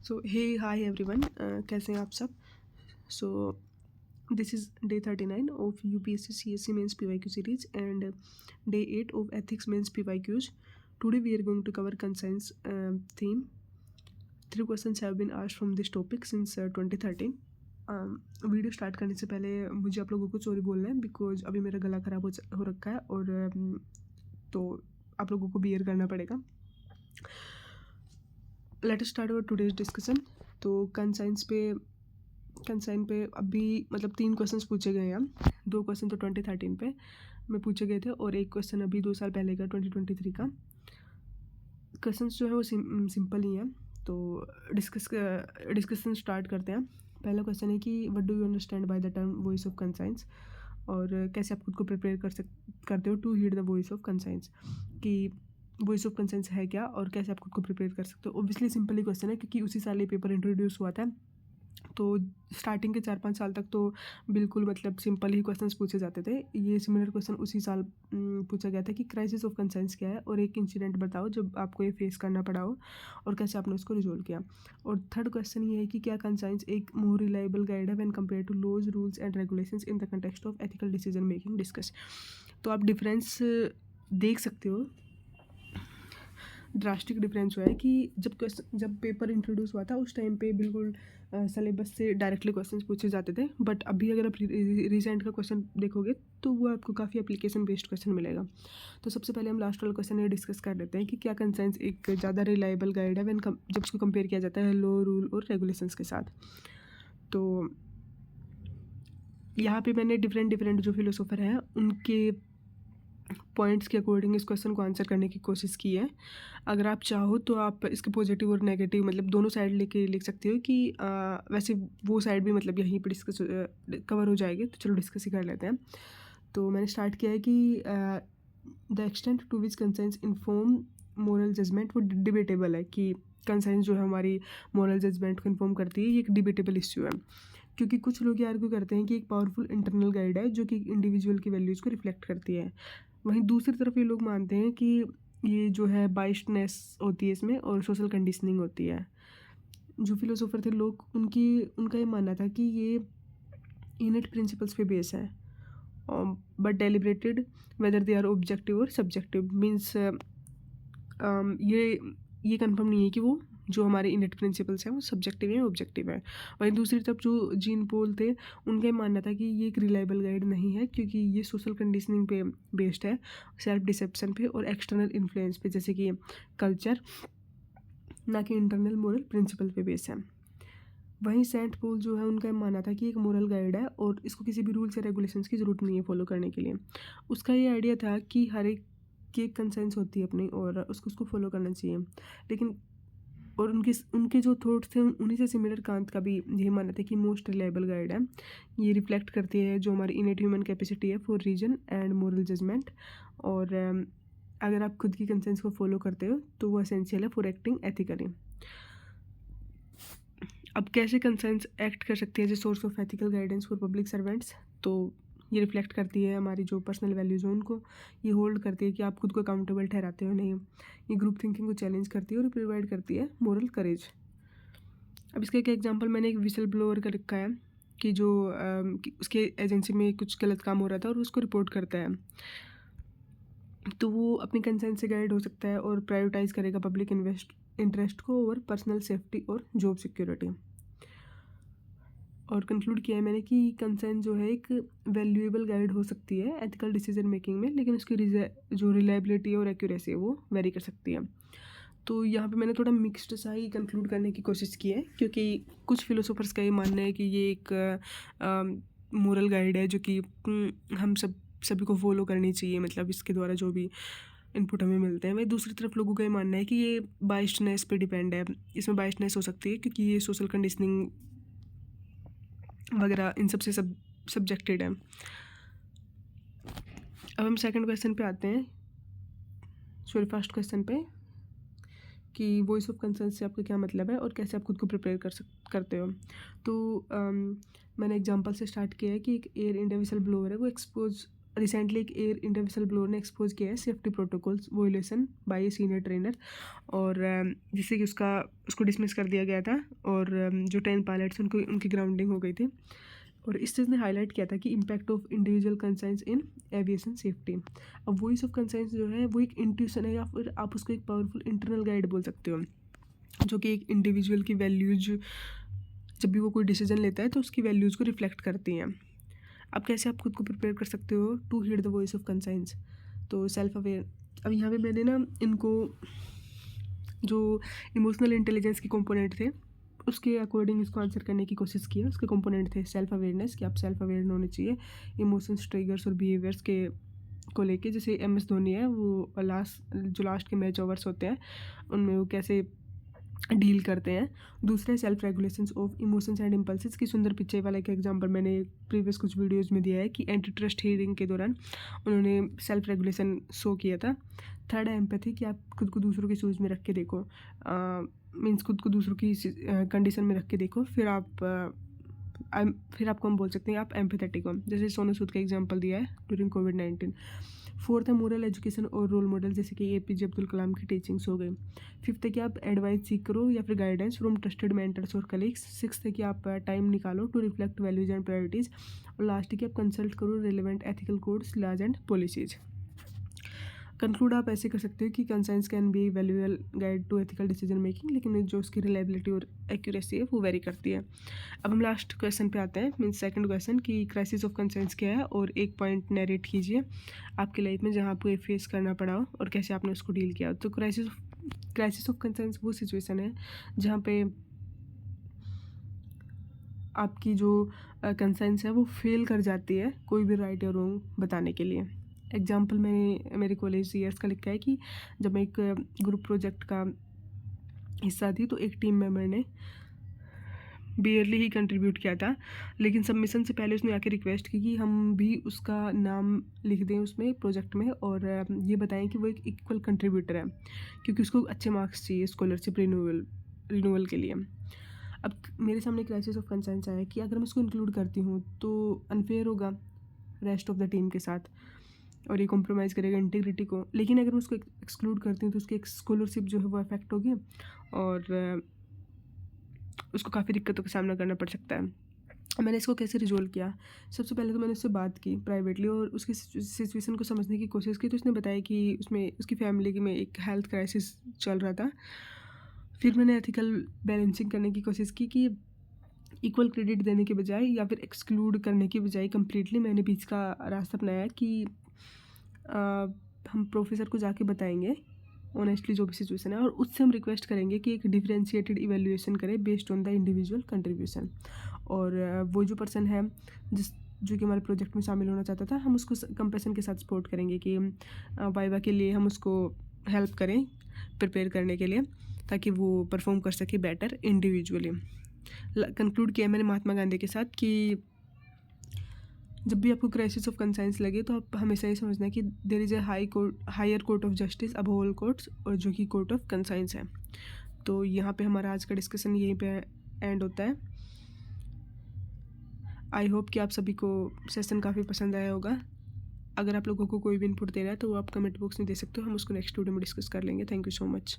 सो हे hi everyone, कैसे हैं आप सब। So this is day 39 of UPSC CSC mains PYQ series and day 8 of ethics mains PYQs. Today we are going to cover conscience theme. 3 questions have been asked from this topic since 2013. Video start करने से पहले मुझे आप लोगों को sorry बोलना है because अभी मेरा गला ख़राब हो रखा है और तो आप लोगों को बियर करना पड़ेगा. Let us start our today's discussion. तो कंसाइन पे अभी मतलब 3 क्वेश्चंस पूछे गए हैं. 2 क्वेश्चन तो 2013 पे में पूछे गए थे और एक क्वेश्चन अभी 2 साल पहले का 2023 का. क्वेश्चंस जो है वो सिंपल ही हैं. तो डिस्कशन स्टार्ट करते हैं. पहला क्वेश्चन है कि what do you understand by the term voice of conscience, और कैसे आप खुद को प्रिपेयर करते हो to heed the voice of conscience, कि वॉइस ऑफ कंसाइंस है क्या और कैसे आप खुद को प्रिपेयर कर सकते हो. ऑब्वियसली सिंपल ही क्वेश्चन है क्योंकि उसी साल ये पेपर इंट्रोड्यूस हुआ था. तो स्टार्टिंग के 4-5 साल तक तो बिल्कुल मतलब सिंपल ही क्वेश्चंस पूछे जाते थे. ये सिमिलर क्वेश्चन उसी साल पूछा गया था कि क्राइसिस ऑफ कंसाइंस क्या है और एक इंसिडेंट बताओ जब आपको ये फेस करना पड़ा हो और कैसे आपने उसको रिजोल्व किया. और थर्ड क्वेश्चन ये है कि क्या कंसाइंस एक मोर रिलायबल गाइड है when compare to laws rules and regulations in the context of ethical decision making discuss. तो आप डिफरेंस देख सकते हो. ड्रास्टिक डिफरेंस हुआ है कि जब पेपर इंट्रोड्यूस हुआ था उस टाइम पे बिल्कुल सिलेबस से डायरेक्टली क्वेश्चंस पूछे जाते थे. बट अभी अगर आप रिसेंट का क्वेश्चन देखोगे तो वो आपको काफ़ी एप्लीकेशन बेस्ड क्वेश्चन मिलेगा. तो सबसे पहले हम लास्ट वाला क्वेश्चन ये डिस्कस कर लेते हैं कि क्या कंसाइंस एक ज़्यादा रिलायबल गाइड है जब उसको कंपेयर किया जाता है लॉ रूल और रेगुलेशंस के साथ. तो यहाँ पे मैंने डिफरेंट जो फिलोसोफर हैं उनके पॉइंट्स के अकॉर्डिंग इस क्वेश्चन को आंसर करने की कोशिश की है. अगर आप चाहो तो आप इसके पॉजिटिव और नेगेटिव मतलब दोनों साइड लेके लिख सकते हो कि वैसे वो साइड भी मतलब यहीं पर डिस्कस कवर हो जाएगी. तो चलो डिस्कस ही कर लेते हैं. तो मैंने स्टार्ट किया है कि the extent to which conscience inform moral judgement वो डिबेटेबल है. कि कंसाइंस जो है हमारी मोरल जजमेंट को इन्फॉर्म करती है, ये एक डिबेटेबल इश्यू है. क्योंकि कुछ लोग ये आर्ग्यू करते हैं कि एक पावरफुल इंटरनल गाइड है जो कि इंडिविजुअल की वैल्यूज़ को रिफ्लेक्ट करती है. वहीं दूसरी तरफ ये लोग मानते हैं कि ये जो है बाइस्डनेस होती है इसमें और सोशल कंडीशनिंग होती है. जो फिलोसोफर थे लोग उनका ये मानना था कि ये इनेट प्रिंसिपल्स पे बेस है but deliberated whether they are objective और सब्जेक्टिव. मीन्स ये कंफर्म नहीं है कि वो जो हमारे इनेट प्रिंसिपल्स हैं वो सब्जेक्टिव है ऑब्जेक्टिव है. वहीं दूसरी तरफ जो जीन पॉल थे उनका ये मानना था कि ये एक रिलायबल गाइड नहीं है क्योंकि ये सोशल कंडीशनिंग पे बेस्ड है, सेल्फ डिसेप्शन पे और एक्सटर्नल इन्फ्लुएंस पे जैसे कि कल्चर, ना कि इंटरनल मोरल प्रिंसिपल पे बेस है. वहीं सेंट पॉल जो है उनका ये मानना था कि एक मोरल गाइड है और इसको किसी भी रूल्स या रेगुलेशंस की ज़रूरत नहीं है फॉलो करने के लिए. उसका ये आइडिया था कि हर एक की एक कंसेंस होती है अपनी और उसको फॉलो करना चाहिए. लेकिन और उनके जो थॉट्स थे उन्हीं से सिमिलर कांत का भी यही मानना था कि मोस्ट रिलायबल गाइड है. ये रिफ्लेक्ट करती है जो हमारी इनेट ह्यूमन कैपेसिटी है for reason and moral judgement. और अगर आप खुद की कंसेंस को फॉलो करते हो तो वो एसेंशियल है फॉर एक्टिंग एथिकली. अब कैसे कंसेंस एक्ट कर सकती है as a source of ethical guidance for public servants. तो ये रिफ्लेक्ट करती है हमारी जो पर्सनल वैल्यूज़ हैं उनको. ये होल्ड करती है कि आप खुद को अकाउंटेबल ठहराते हो नहीं. ये ग्रुप थिंकिंग को चैलेंज करती है और प्रोवाइड करती है मोरल करेज. अब इसका एक एग्जांपल मैंने एक विसल ब्लोअर का रखा है कि जो कि उसके एजेंसी में कुछ गलत काम हो रहा था और उसको रिपोर्ट करता है. तो वो अपनी कंसेंस से गाइड हो सकता है और प्रायोरिटाइज करेगा पब्लिक इंटरेस्ट को ओवर पर्सनल सेफ्टी और जॉब सिक्योरिटी. और कंक्लूड किया है मैंने कि कंसेंट जो है एक वैल्यूएबल गाइड हो सकती है एथिकल डिसीजन मेकिंग में, लेकिन उसकी जो रिलायबिलिटी और एक्यूरेसी है वो वेरी कर सकती है. तो यहाँ पे मैंने थोड़ा मिक्स्ड सा ही कंक्लूड करने की कोशिश की है क्योंकि कुछ फिलोसोफर्स का ये मानना है कि ये एक मोरल गाइड है जो कि हम सभी को फॉलो करनी चाहिए, मतलब इसके द्वारा जो भी इनपुट हमें मिलते हैं. वही दूसरी तरफ लोगों का ये मानना है कि ये बाइस्डनेस पे डिपेंड है. इसमें बाइस्डनेस हो सकती है क्योंकि ये सोशल कंडीशनिंग वगैरह इन सब से सब्जेक्टेड है. अब हम सेकंड क्वेश्चन पे आते हैं, सॉरी फर्स्ट क्वेश्चन पे, कि वॉइस ऑफ कंसर्न से आपका क्या मतलब है और कैसे आप खुद को प्रिपेयर करते हो. तो मैंने एग्जांपल से स्टार्ट किया है कि एक एयर इंडिया विसल ब्लोअर है, वो एक्सपोज रिसेंटली एक एयर इंडिया विसल ब्लोअर ने एक्सपोज किया है safety protocols violation by a senior trainer, और जिससे कि उसको डिसमिस कर दिया गया था, और जो 10 पायलट्स उनको उनकी ग्राउंडिंग हो गई थी। और इस चीज़ ने हाईलाइट किया था कि impact of individual conscience in aviation safety. अब वॉइस ऑफ कंसाइंस जो है वो एक इंट्यूशन है, या फिर आप उसको एक पावरफुल इंटरनल गाइड बोल सकते हो, जो कि एक इंडिविजुअल की वैल्यूज, जब भी वो कोई डिसीजन लेता है तो उसकी वैल्यूज़ को रिफ्लेक्ट करती हैं। अब कैसे आप खुद को प्रिपेयर कर सकते हो to hear the voice of conscience? तो सेल्फ अवेयर, अब यहाँ पे मैंने ना इनको जो इमोशनल इंटेलिजेंस के कंपोनेंट थे उसके अकॉर्डिंग इसको आंसर करने की कोशिश की है। उसके कंपोनेंट थे सेल्फ अवेयरनेस, कि आप सेल्फ अवेयर होने चाहिए इमोशंस, ट्रिगर्स और बिहेवियर्स के को लेके। जैसे MS धोनी है, वो लास्ट के मैच ओवर्स होते हैं उनमें वो कैसे डील करते हैं। दूसरा है self regulations of emotions and impulses की सुंदर पिचाई वाला एक एग्जांपल मैंने प्रीवियस कुछ वीडियोस में दिया है कि एंटी ट्रस्ट हियरिंग के दौरान उन्होंने सेल्फ रेगुलेशन शो किया था। थर्ड है एम्पैथी, कि आप खुद को दूसरों के शूज़ में रख के देखो, मीन्स खुद को दूसरों की कंडीशन में रख के देखो, फिर आपको हम बोल सकते हैं आप एम्पैथेटिक हो, जैसे सोनू सूद का एग्जांपल दिया है ड्यूरिंग कोविड-19। फोर्थ है मोरल एजुकेशन और रोल मॉडल, जैसे कि APJ अब्दुल कलाम की टीचिंग्स हो गई। फिफ्थ है कि आप एडवाइस सीख करो या फिर गाइडेंस फ्रॉम ट्रस्टेड मेंटर्स और कलीग्स। सिक्स्थ है कि आप टाइम निकालो to reflect values and priorities. और लास्ट है कि आप कंसल्ट करो relevant ethical codes, laws and policies. Conclude आप ऐसे कर सकते हो कि conscience can be valuable guide to ethical decision making, लेकिन जो उसकी रिलायबिलिटी और एक्यूरेसी है वो वेरी करती है। अब हम लास्ट क्वेश्चन पे आते हैं, मीन्स सेकंड क्वेश्चन, कि क्राइसिस ऑफ कंसाइंस क्या है, और एक पॉइंट नरेट कीजिए आपकी लाइफ में जहाँ आपको ये फेस करना पड़ा हो और कैसे आपने उसको डील किया। तो क्राइसिस ऑफ कंसाइंस वो सिचुएशन है जहाँ पे आपकी जो कंसाइंस है वो फेल कर जाती है कोई भी राइट या रॉन्ग बताने के लिए। एग्जाम्पल मैंने मेरे कॉलेज ईयर्स का लिखा है कि जब मैं एक ग्रुप प्रोजेक्ट का हिस्सा थी तो एक टीम मेंबर ने बियरली ही कंट्रीब्यूट किया था, लेकिन सबमिशन से पहले उसने आके रिक्वेस्ट की कि हम भी उसका नाम लिख दें उसमें प्रोजेक्ट में, और ये बताएं कि वो एक इक्वल कंट्रीब्यूटर है, क्योंकि उसको अच्छे मार्क्स चाहिए स्कॉलरशिप रिन्यूअल के लिए। अब मेरे सामने क्राइसिस ऑफ कंसाइंस आया कि अगर मैं इसको इंक्लूड करती हूँ तो अनफेयर होगा रेस्ट ऑफ द टीम के साथ, और ये कॉम्प्रोमाइज़ करेगा इंटीग्रिटी को। लेकिन अगर मैं उसको एक्सक्लूड करती हूँ तो उसकी एक स्कॉलरशिप जो है वो अफेक्ट होगी, और उसको काफ़ी दिक्कतों का सामना करना पड़ सकता है। मैंने इसको कैसे रिजोल्व किया? सबसे पहले तो मैंने उससे बात की प्राइवेटली और उसकी सिचुएशन को समझने की कोशिश की। तो उसने बताया कि उसमें उसकी फैमिली में एक हेल्थ क्राइसिस चल रहा था। फिर मैंने एथिकल बैलेंसिंग करने की कोशिश की कि इक्वल क्रेडिट देने के बजाय या फिर एक्सक्लूड करने के बजाय कम्प्लीटली मैंने बीच का रास्ता अपनाया कि हम प्रोफेसर को जाके बताएंगे ऑनेस्टली जो भी सिचुएशन है, और उससे हम रिक्वेस्ट करेंगे कि एक डिफरेंशिएटेड इवैल्यूएशन करें based on the individual contribution. और वो जो पर्सन है जो कि हमारे प्रोजेक्ट में शामिल होना चाहता था, हम उसको कंपैशन के साथ सपोर्ट करेंगे कि वाइवा के लिए हम उसको हेल्प करें प्रिपेयर करने के लिए, ताकि वो परफॉर्म कर सके बेटर इंडिविजुअली। कंक्लूड किया मैंने महात्मा गांधी के साथ कि जब भी आपको क्राइसिस ऑफ कंसाइंस लगे तो आप हमेशा ये समझना है कि there is a higher court of justice above all courts, और जो कि कोर्ट ऑफ कंसाइंस है। तो यहाँ पे हमारा आज का डिस्कशन यहीं पे एंड होता है। आई होप कि आप सभी को सेशन काफ़ी पसंद आया होगा। अगर आप लोगों को कोई भी इनपुट देना है तो वो आप कमेंट बॉक्स में दे सकते हो, हम उसको नेक्स्ट वीडियो में डिस्कस कर लेंगे। Thank you so much.